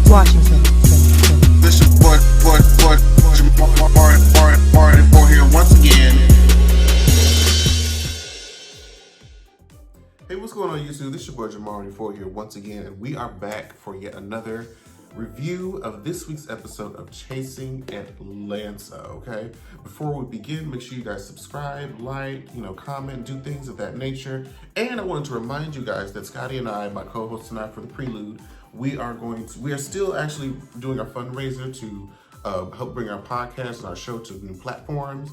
Washington. This your boy, Martin for here once again. Hey, what's going on YouTube? This is your boy Jamari 4 here once again, and we are back for yet another review of this week's episode of Chasing Atlanta, okay? Before we begin, make sure you guys subscribe, like, comment, do things of that nature. And I wanted to remind you guys that Scotty and I, my co-host tonight for the prelude, we are still actually doing our fundraiser to help bring our podcast and our show to new platforms.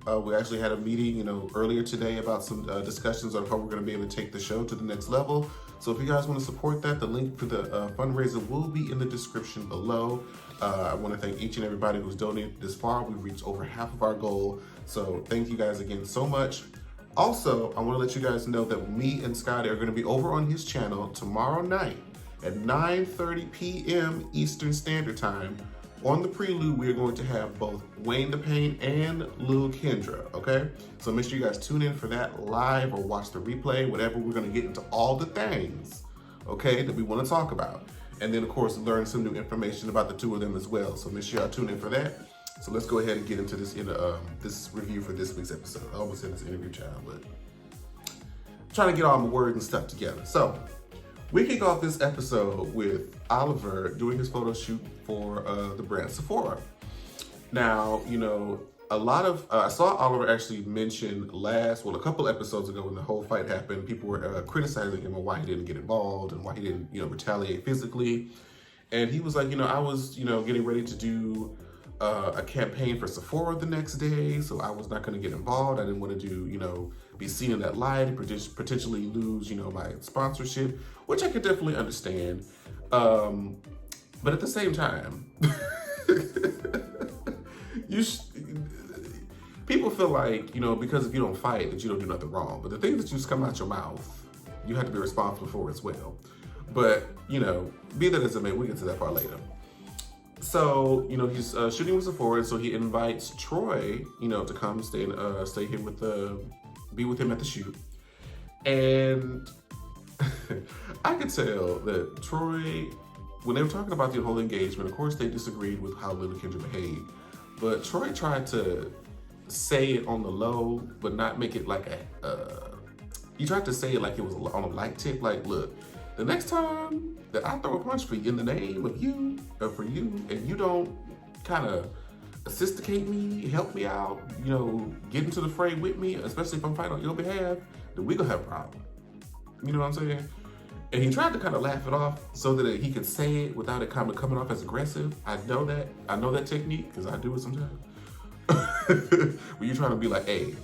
We actually had a meeting, earlier today about some discussions on how we're going to be able to take the show to the next level. So if you guys want to support that, the link for the fundraiser will be in the description below. I want to thank each and everybody who's donated this far. We've reached over half of our goal. So thank you guys again so much. Also, I want to let you guys know that me and Scotty are going to be over on his channel tomorrow night at 9:30 p.m. Eastern Standard Time. On the prelude, we are going to have both Wayne the Pain and Lil Kendra, okay? So make sure you guys tune in for that live or watch the replay, whatever. We're gonna get into all the things, okay, that we wanna talk about. And then of course, learn some new information about the two of them as well. So make sure y'all tune in for that. So let's go ahead and get into this this review for this week's episode. I almost said this interview, child, but I'm trying to get all my words and stuff together. So we kick off this episode with Oliver doing his photo shoot for the brand Sephora. Now, a lot of, I saw Oliver actually mention a couple episodes ago when the whole fight happened, people were criticizing him on why he didn't get involved and why he didn't, retaliate physically. And he was like, I was, getting ready to do a campaign for Sephora the next day, so I was not going to get involved. I didn't want to do, be seen in that light and potentially lose, my sponsorship, which I could definitely understand. But at the same time, people feel like, because if you don't fight, that you don't do nothing wrong. But the things that just come out your mouth, you have to be responsible for as well. But, be that as it may, we'll get to that part later. So, he's shooting with Sephora, so he invites Troy, to come stay here be with him at the shoot. And I could tell that Troy, when they were talking about the whole engagement, of course they disagreed with how Lil Kendra behaved, but Troy tried to say it on the low, but not make it like he tried to say it like it was on a light tip, like, look, the next time that I throw a punch for you in the name of you, or for you, and you don't kind of assisticate me, help me out, get into the fray with me, especially if I'm fighting on your behalf, then we gonna have a problem. You know what I'm saying? And he tried to kind of laugh it off so that he could say it without it kind of coming off as aggressive. I know that technique because I do it sometimes. When you're trying to be like, hey,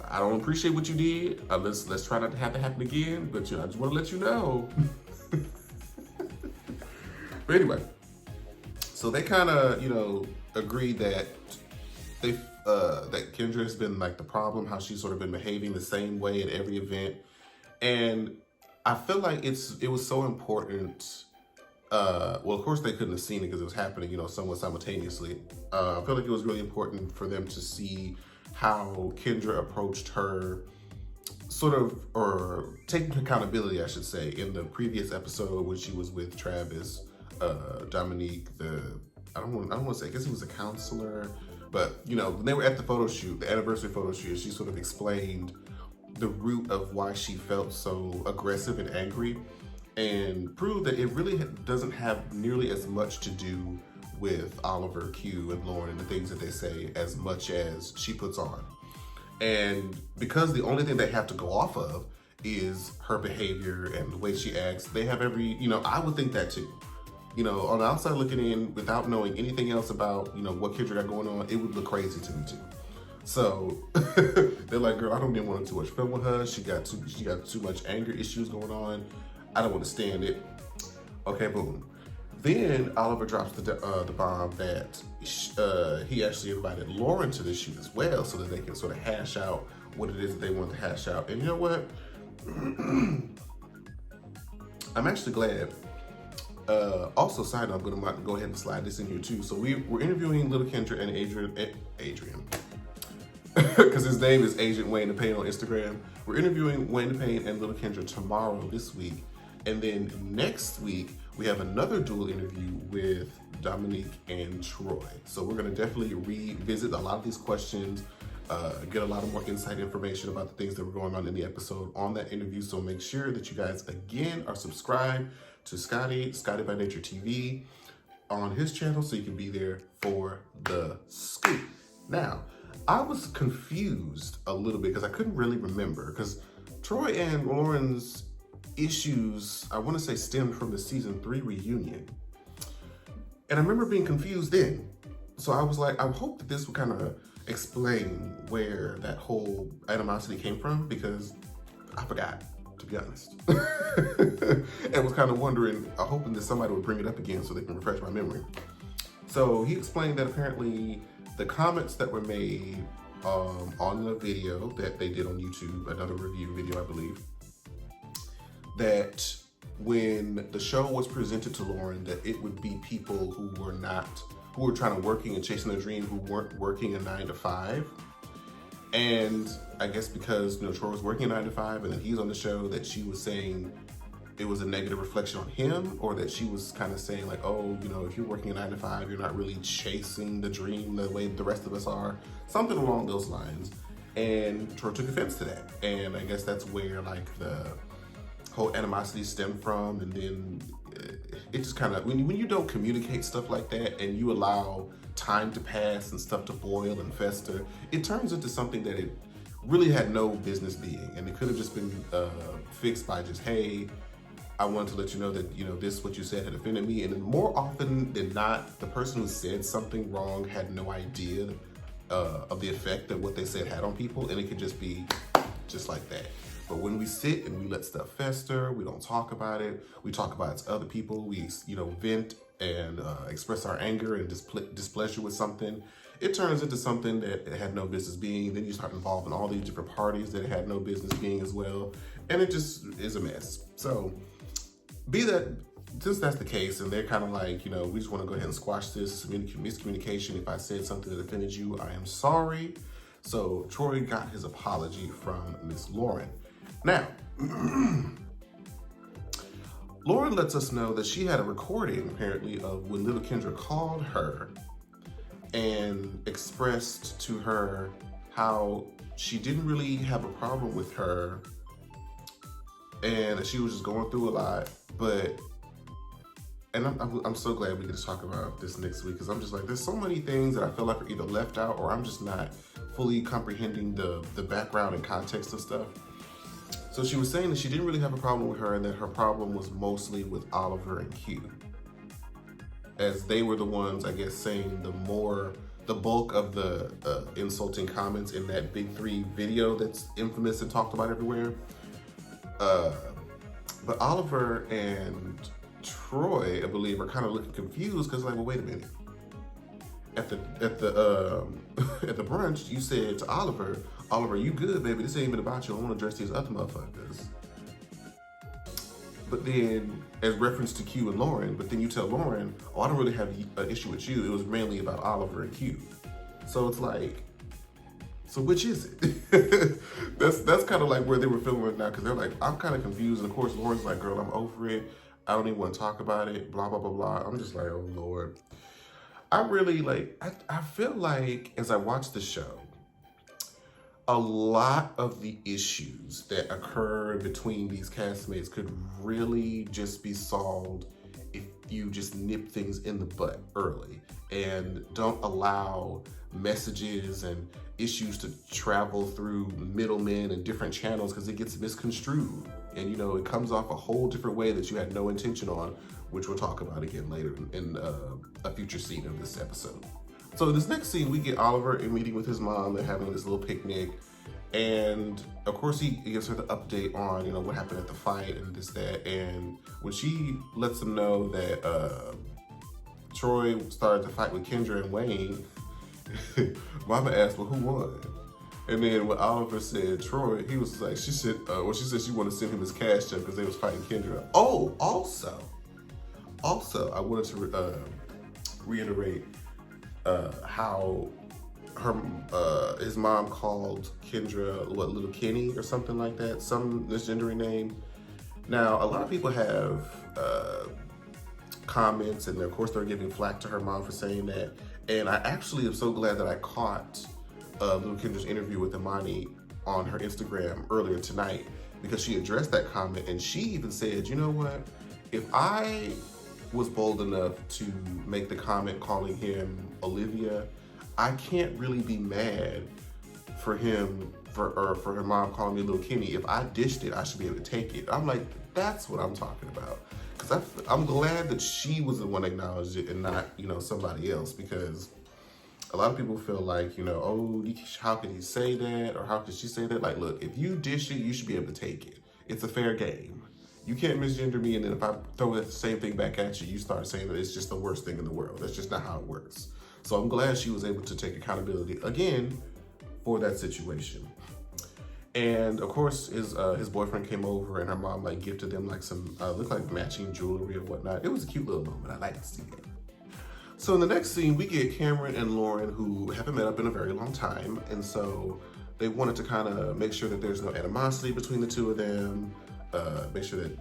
I don't appreciate what you did. Let's try not to have to happen again. But I just want to let you know. But anyway, so they kind of agreed that that Kendra has been like the problem, how she's sort of been behaving the same way at every event. And I feel like it was so important. Well, of course they couldn't have seen it because it was happening, somewhat simultaneously. I feel like it was really important for them to see how Kendra approached her or taking accountability, I should say, in the previous episode when she was with Travis, Dominique, I don't want to say, I guess he was a counselor, but when they were at the photo shoot, the anniversary photo shoot, she sort of explained the root of why she felt so aggressive and angry, and proved that it really doesn't have nearly as much to do with Oliver, Q, and Lauren and the things that they say as much as she puts on. And because the only thing they have to go off of is her behavior and the way she acts, they have every, I would think that too. On the outside looking in, without knowing anything else about, what Kendra got going on, it would look crazy to me too. So they're like, girl, I don't even want to too much film with her. She got too much anger issues going on. I don't want to stand it. Okay, boom. Then Oliver drops the bomb that he actually invited Lauren to the shoot as well, so that they can sort of hash out what it is that they want to hash out. And you know what? I'm actually glad. Also, side note, I'm going to go ahead and slide this in here too. So we're interviewing Lil Kendra and Adrian. Because his name is Agent Wayne the Pain on Instagram. We're interviewing Wayne the Pain and Lil Kendra tomorrow this week. And then next week, we have another dual interview with Dominique and Troy. So we're gonna definitely revisit a lot of these questions, get a lot of more inside information about the things that were going on in the episode on that interview. So make sure that you guys, again, are subscribed to Scotty by Nature TV on his channel so you can be there for the scoop. Now, I was confused a little bit because I couldn't really remember, because Troy and Lauren's issues, I want to say, stemmed from the season 3 reunion. And I remember being confused then. So I was like, I hope that this would kind of explain where that whole animosity came from, because I forgot, to be honest. And was kind of wondering, hoping that somebody would bring it up again so they can refresh my memory. So he explained that apparently the comments that were made on the video that they did on YouTube, another review video, I believe, that when the show was presented to Lauren, that it would be people who were trying to working and chasing their dream, who weren't working a 9 to 5. And I guess because, Troy was working a 9 to 5 and then he's on the show, that she was saying it was a negative reflection on him, or that she was kind of saying like, oh, if you're working a 9 to 5, you're not really chasing the dream the way the rest of us are, something along those lines. And Troy took offense to that. And I guess that's where like the whole animosity stemmed from. And then it just kind of, when you don't communicate stuff like that and you allow time to pass and stuff to boil and fester, it turns into something that it really had no business being. And it could have just been fixed by just, hey, I wanted to let you know that, this, what you said, had offended me. And more often than not, the person who said something wrong had no idea of the effect that what they said had on people. And it could just be just like that. But when we sit and we let stuff fester, we don't talk about it. We talk about it to other people. We, vent and express our anger and displeasure with something. It turns into something that it had no business being. Then you start involving all these different parties that it had no business being as well. And it just is a mess. So since that's the case, and they're kind of like, we just want to go ahead and squash this miscommunication. If I said something that offended you, I am sorry. So Troy got his apology from Miss Lauren. Now, Lauren lets us know that she had a recording, apparently, of when little Kendra called her and expressed to her how she didn't really have a problem with her and that she was just going through a lot. And I'm so glad we get to talk about this next week, because I'm just like, there's so many things that I feel like are either left out or I'm just not fully comprehending the background and context of stuff. So she was saying that she didn't really have a problem with her and that her problem was mostly with Oliver and Q, as they were the ones, I guess, saying the bulk of the insulting comments in that Big 3 video that's infamous and talked about everywhere. But Oliver and Troy, I believe, are kind of looking confused because, like, well, wait a minute. At the at the brunch, you said to Oliver, you good, baby? This ain't even about you. I want to address these other motherfuckers. But then, as reference to Q and Lauren, but then you tell Lauren, oh, I don't really have an issue with you. It was mainly about Oliver and Q. So it's like, so which is it? that's kind of like where they were feeling right now, because they're like, I'm kind of confused. And of course, Lauren's like, girl, I'm over it. I don't even want to talk about it, blah, blah, blah, blah. I'm just like, oh, Lord. I really I feel like as I watch the show, a lot of the issues that occur between these castmates could really just be solved if you just nip things in the butt early and don't allow messages and issues to travel through middlemen and different channels, because it gets misconstrued. And, it comes off a whole different way that you had no intention on, which we'll talk about again later in a future scene of this episode. So this next scene, we get Oliver in meeting with his mom. They're having this little picnic. And of course, he gives her the update on, what happened at the fight and this, that. And when she lets him know that Troy started to fight with Kendra and Wayne, Mama asked, well, who won? And then when Oliver said Troy, he was like, she said she wanted to send him his cash check because they was fighting Kendra. Oh, also, I wanted to reiterate how his mom called Kendra, little Kenny or something like that, some misgendering name. Now, a lot of people have comments, and of course they're giving flack to her mom for saying that. And I actually am so glad that I caught Little Kendra's interview with Imani on her Instagram earlier tonight, because she addressed that comment, and she even said, you know what, if I was bold enough to make the comment calling him Olivia, I can't really be mad for her mom calling me Little Kenny. If I dished it, I should be able to take it. I'm like, that's what I'm talking about. Because I'm glad that she was the one that acknowledged it and not, somebody else, because a lot of people feel like, oh, how can he say that? Or how can she say that? Like, look, if you dish it, you should be able to take it. It's a fair game. You can't misgender me, and then if I throw the same thing back at you, you start saying that it's just the worst thing in the world. That's just not how it works. So I'm glad she was able to take accountability, again, for that situation. And of course, his boyfriend came over, and her mom gifted them some looked like matching jewelry or whatnot. It was a cute little moment. I like to see it. So in the next scene, we get Cameron and Lauren, who haven't met up in a very long time, and so they wanted to kind of make sure that there's no animosity between the two of them. Make sure that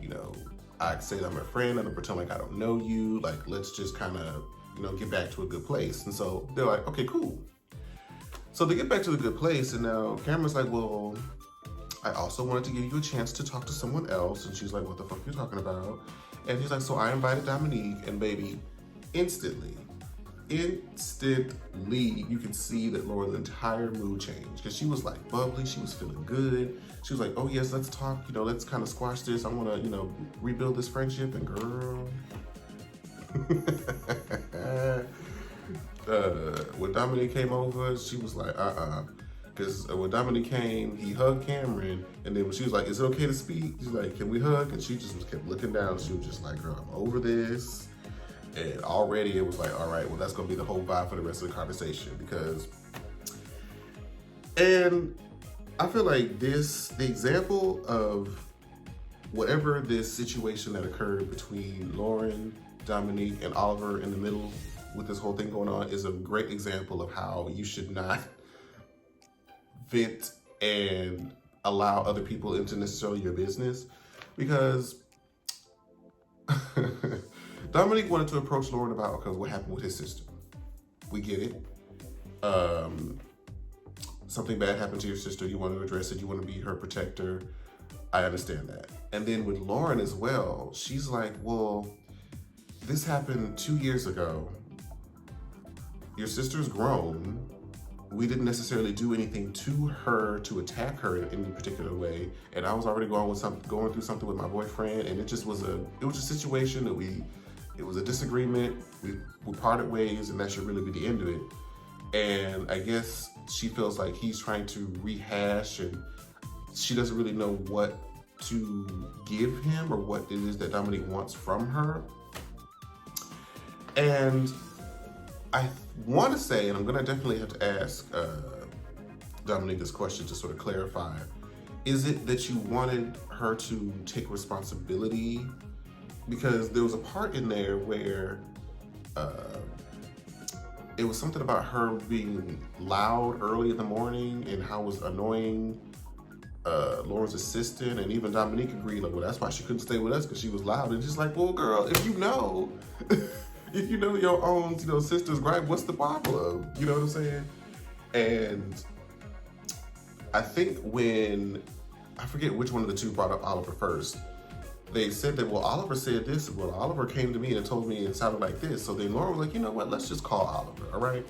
I say that I'm a friend. I don't pretend like I don't know you. Let's just kind of get back to a good place. And so they're like, okay, cool. So they get back to the good place, and now Cameron's like, well, I also wanted to give you a chance to talk to someone else. And she's like, what the fuck are you talking about? And he's like, so I invited Dominique, and baby, instantly, you can see that Lauren's entire mood changed, because she was bubbly, she was feeling good. She was like, oh yes, let's talk, let's kind of squash this. I want to, rebuild this friendship. And girl, when Dominique came over, she was like, because when Dominique came, he hugged Cameron, and then when she was like, is it okay to speak? She's like, can we hug? And she just kept looking down. She was just like, girl, I'm over this. And already it was like, all right, well, that's going to be the whole vibe for the rest of the conversation. And I feel like the example of whatever this situation that occurred between Lauren, Dominique, and Oliver in the middle with this whole thing going on is a great example of how you should not vent and allow other people into necessarily your business. Because Dominique wanted to approach Lauren about what happened with his sister. We get it. Something bad happened to your sister. You want to address it. You want to be her protector. I understand that. And then with Lauren as well, she's like, well, this happened 2 years ago. Your sister's grown. We didn't necessarily do anything to her to attack her in any particular way. And I was already going through something with my boyfriend, and it was a situation that it was a disagreement. We parted ways, and that should really be the end of it. And I guess she feels like he's trying to rehash, and she doesn't really know what to give him or what it is that Dominique wants from her. And I want to say, and I'm going to definitely have to ask Dominique this question to sort of clarify, is it that you wanted her to take responsibility? Because there was a part in there where it was something about her being loud early in the morning and how it was annoying Lauren's assistant, and even Dominique agreed, like, well, that's why she couldn't stay with us, because she was loud. And just like, well, girl, if you know if you know your own sister's gripe, what's the problem? You know what I'm saying? And I think I forget which one of the two brought up Oliver first, they said that, well, Oliver said this. Well, Oliver came to me and told me it sounded like this. So then Lauren was like, you know what, let's just call Oliver, all right?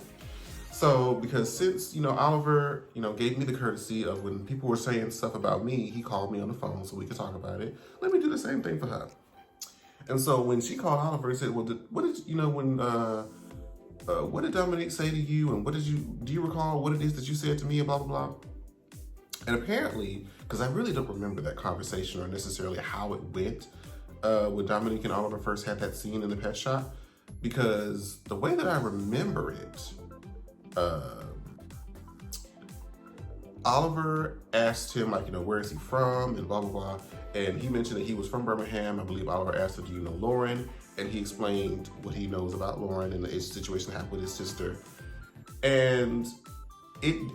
So, because since, Oliver, gave me the courtesy of when people were saying stuff about me, he called me on the phone so we could talk about it. Let me do the same thing for her. And so when she called Oliver and said, well, what did Dominique say to you? And do you recall what it is that you said to me and blah, blah, blah? And apparently, because I really don't remember that conversation or necessarily how it went when Dominique and Oliver first had that scene in the pet shop, because the way that I remember it, Oliver asked him, where is he from and blah, blah, blah. And he mentioned that he was from Birmingham. I believe Oliver asked him, do you know Lauren? And he explained what he knows about Lauren and the situation that happened with his sister. And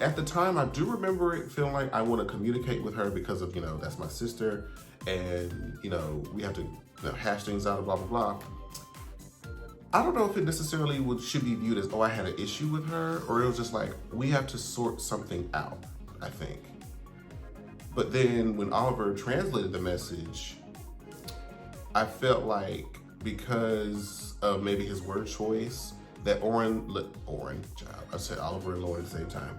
at the time, I do remember it feeling like I want to communicate with her because of, that's my sister. and, we have to hash things out and blah, blah, blah. I don't know if it necessarily should be viewed as, oh, I had an issue with her, or it was just like, we have to sort something out, I think. But then when Oliver translated the message, I felt like because of maybe his word choice, that child, I said Oliver and Lauren at the same time,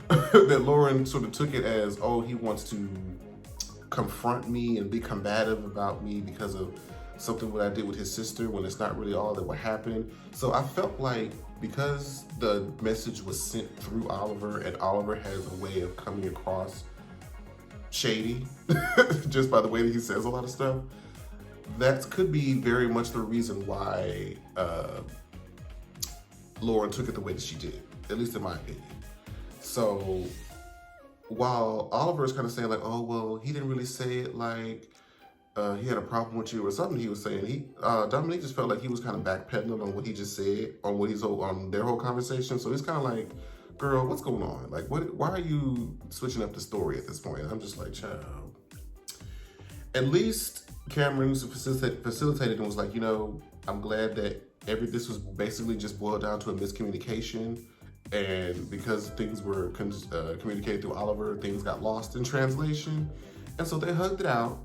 that Lauren sort of took it as, oh, he wants to confront me and be combative about me because of something what I did with his sister, when it's not really all that what happened. So I felt like because the message was sent through Oliver, and Oliver has a way of coming across shady just by the way that he says a lot of stuff, that could be very much the reason why Lauren took it the way that she did, at least in my opinion. So while Oliver is kind of saying like, oh, well, he didn't really say it like he had a problem with you or something he was saying, Dominique just felt like he was kind of backpedaling on what he just said, on their whole conversation. So he's kind of like, girl, what's going on? Like, why are you switching up the story at this point? And I'm just like, child. At least Cameron facilitated and was like, I'm glad that this was basically just boiled down to a miscommunication. And because things were communicated through Oliver, things got lost in translation. And so they hugged it out.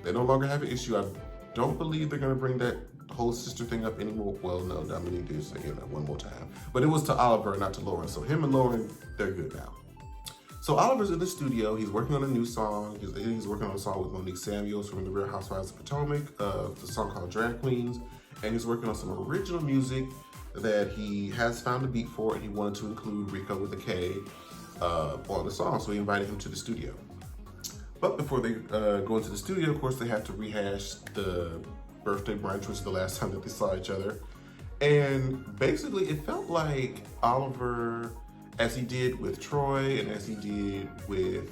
They no longer have an issue. I don't believe they're going to bring that whole sister thing up anymore. Well, no, Dominique did say it one more time. But it was to Oliver, not to Lauren. So him and Lauren, they're good now. So Oliver's in the studio. He's working on a new song. He's working on a song with Monique Samuels from the Real Housewives of Potomac, the song called Drag Queens. And he's working on some original music that he has found a beat for, and he wanted to include Rico with a K on the song. So he invited him to the studio. But before they go into the studio, of course, they have to rehash the birthday brunch, which is the last time that they saw each other. And basically, it felt like Oliver, as he did with Troy and as he did with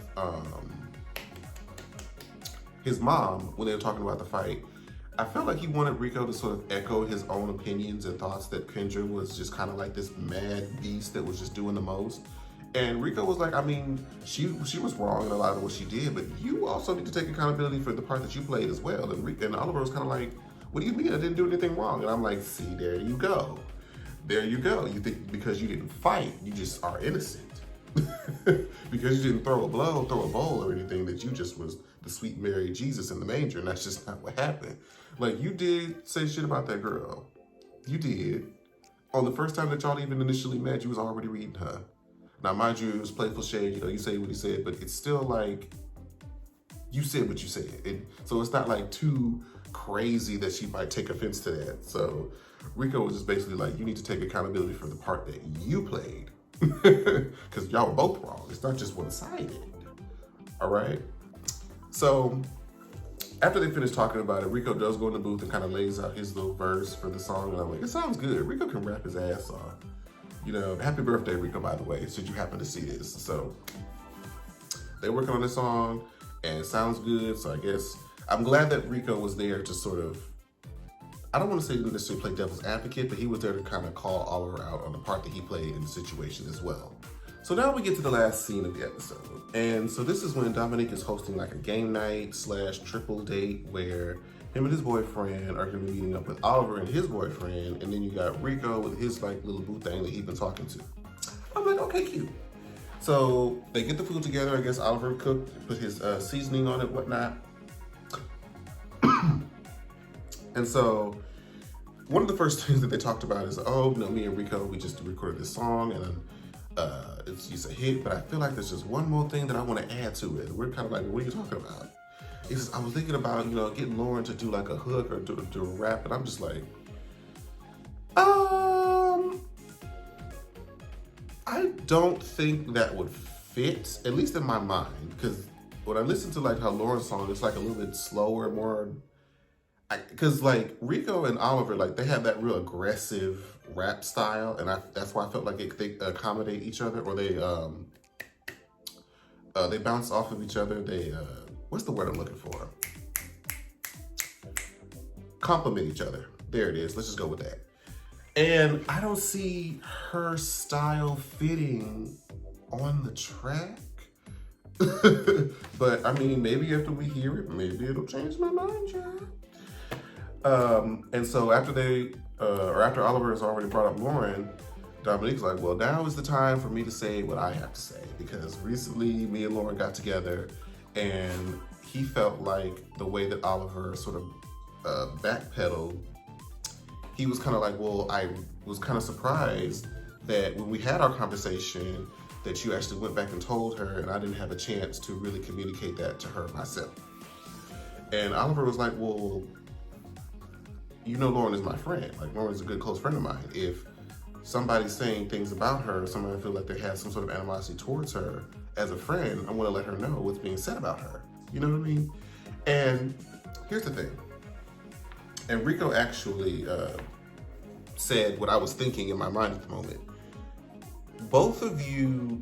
his mom when they were talking about the fight, I felt like he wanted Rico to sort of echo his own opinions and thoughts that Kendra was just kind of like this mad beast that was just doing the most. And Rico was like, I mean, she was wrong in a lot of what she did, but you also need to take accountability for the part that you played as well. And Oliver was kind of like, what do you mean I didn't do anything wrong? And I'm like, see, there you go. There you go. You think because you didn't fight, you just are innocent. Because you didn't throw a bowl or anything, that you just was the sweet Mary Jesus in the manger, and that's just not what happened. Like, you did say shit about that girl. You did. On the first time that y'all even initially met, you was already reading her. Now, mind you, it was playful shade, you say what he said, but it's still like, you said what you said. So it's not like too crazy that she might take offense to that. So Rico was just basically like, you need to take accountability for the part that you played. Because y'all were both wrong. It's not just one-sided. All right? So after they finish talking about it, Rico does go in the booth and kind of lays out his little verse for the song. And I'm like, it sounds good. Rico can rap his ass off. Happy birthday, Rico, by the way, should you happen to see this. So they're working on this song and it sounds good. So I guess I'm glad that Rico was there to sort of, I don't want to say necessarily play devil's advocate, but he was there to kind of call Oliver out on the part that he played in the situation as well. So now we get to the last scene of the episode. And so this is when Dominique is hosting like a game night / triple date where him and his boyfriend are going to be meeting up with Oliver and his boyfriend. And then you got Rico with his like little boo thing that he's been talking to. I'm like, okay, cute. So they get the food together. I guess Oliver cooked, put his seasoning on it, whatnot. And so one of the first things that they talked about is, me and Rico, we just recorded this song and it's a hit, but I feel like there's just one more thing that I want to add to it. And we're kind of like, what are you talking about? He says, I was thinking about, getting Lauren to do like a hook or do a rap, and I'm just like, I don't think that would fit, at least in my mind, because when I listen to like how Lauren's song, it's like a little bit slower, more, because like Rico and Oliver, like they have that real aggressive rap style, and that's why I felt like they accommodate each other, or they bounce off of each other. They what's the word I'm looking for? Compliment each other. There it is. Let's just go with that. And I don't see her style fitting on the track. But I mean, maybe after we hear it, maybe it'll change my mind, child. And so after Oliver has already brought up Lauren, Dominique's like, well, now is the time for me to say what I have to say, because recently me and Lauren got together and he felt like the way that Oliver sort of backpedaled, he was kind of like, well, I was kind of surprised that when we had our conversation that you actually went back and told her, and I didn't have a chance to really communicate that to her myself. And Oliver was like, well, you know, Lauren is my friend. Like, Lauren's a good close friend of mine. If somebody's saying things about her, somebody feel like they have some sort of animosity towards her, as a friend, I want to let her know what's being said about her. You know what I mean? And here's the thing. And Rico actually said what I was thinking in my mind at the moment. Both of you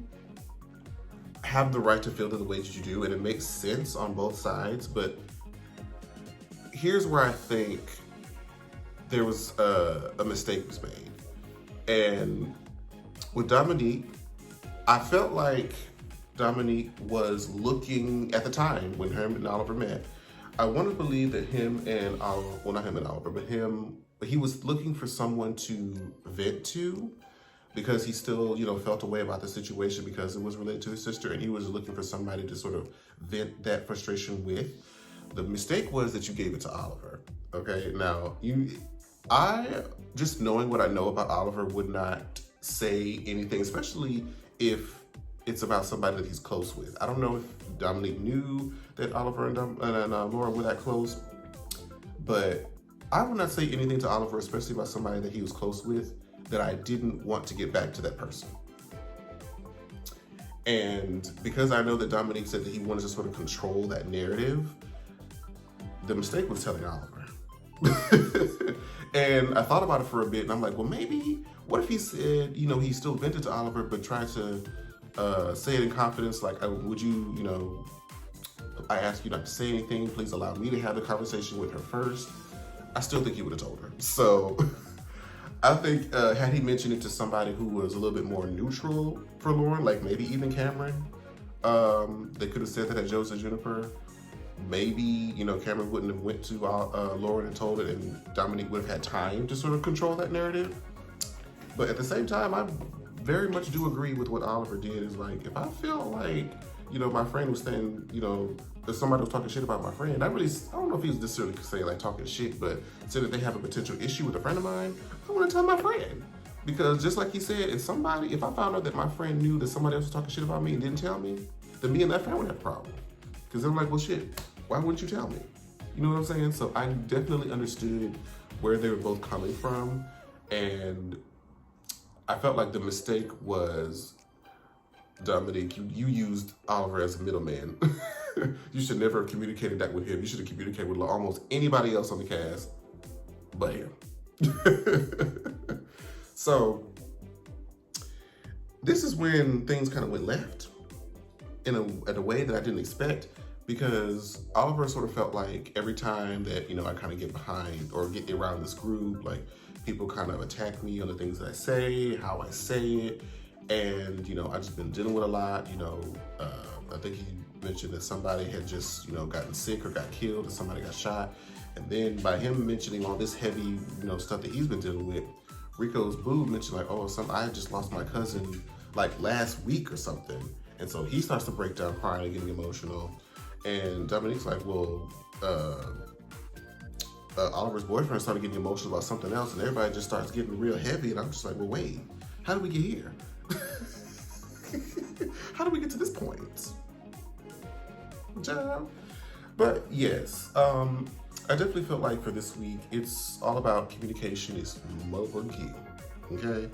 have the right to feel the way that you do, and it makes sense on both sides, but here's where I think there was a mistake was made. And with Dominique, I felt like Dominique was looking, at the time when him and Oliver met, I want to believe that him and Oliver, well, not him and Oliver, but he was looking for someone to vent to, because he still, you know, felt a way about the situation because it was related to his sister, and he was looking for somebody to sort of vent that frustration with. The mistake was that you gave it to Oliver. Okay, now I just knowing what I know about Oliver would not say anything, especially if it's about somebody that he's close with. I don't know if Dominique knew that Oliver and Laura were that close, but I would not say anything to Oliver, especially about somebody that he was close with, that I didn't want to get back to that person. And because I know that Dominique said that he wanted to sort of control that narrative, the mistake was telling Oliver. And I thought about it for a bit, and I'm like, well, maybe, what if he said, you know, he still vented to Oliver, but tried to say it in confidence, like, would you, you know, I ask you not to say anything, please allow me to have the conversation with her first. I still think he would have told her. So I think had he mentioned it to somebody who was a little bit more neutral for Lauren, like maybe even Cameron, they could have said that at Joe's and Juniper. Maybe, you know, Cameron wouldn't have went to Lauren and told it, and Dominique would have had time to sort of control that narrative. But at the same time, I very much do agree with what Oliver did. Is like, if I feel like, you know, my friend was saying, you know, if somebody was talking shit about my friend, I don't know if he was necessarily saying like talking shit, but said that they have a potential issue with a friend of mine, I want to tell my friend. Because just like he said, if I found out that my friend knew that somebody else was talking shit about me and didn't tell me, then me and that friend would have a problem. Because I'm like, well, shit, why wouldn't you tell me? You know what I'm saying? So I definitely understood where they were both coming from. And I felt like the mistake was, Dominique, you used Oliver as a middleman. You should never have communicated that with him. You should have communicated with almost anybody else on the cast but him. So this is when things kind of went left in a way that I didn't expect, because Oliver sort of felt like every time that, you know, I kind of get behind or get around this group, like people kind of attack me on the things that I say, how I say it. And, you know, I've just been dealing with a lot, you know, I think he mentioned that somebody had just, you know, gotten sick or got killed, or somebody got shot. And then by him mentioning all this heavy, you know, stuff that he's been dealing with, Rico's boo mentioned like, oh, I just lost my cousin like last week or something. And so he starts to break down crying and getting emotional. And Dominique's like, well, Oliver's boyfriend started getting emotional about something else, and everybody just starts getting real heavy. And I'm just like, well, wait, how did we get here? How did we get to this point? But yes, I definitely felt like for this week, it's all about communication. It's motherfucking key, okay?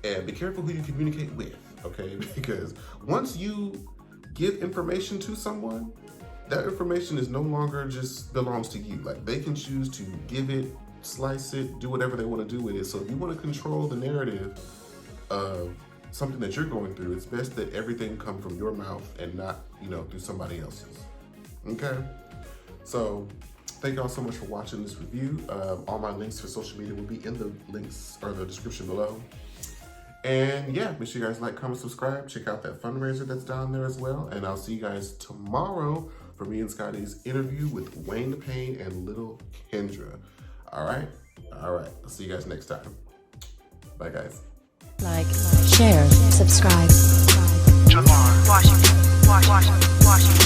And be careful who you communicate with, okay? Because once you give information to someone, that information is no longer just belongs to you. Like, they can choose to give it, slice it, do whatever they want to do with it. So if you want to control the narrative of something that you're going through, it's best that everything come from your mouth and not, you know, through somebody else's. Okay? So thank y'all so much for watching this review. All my links for social media will be in the links or the description below. And yeah, make sure you guys like, comment, subscribe. Check out that fundraiser that's down there as well. And I'll see you guys tomorrow for me and Scotty's interview with Wayne the Pain and Little Kendra. All right. I'll see you guys next time. Bye, guys. Like, share, subscribe. Washington.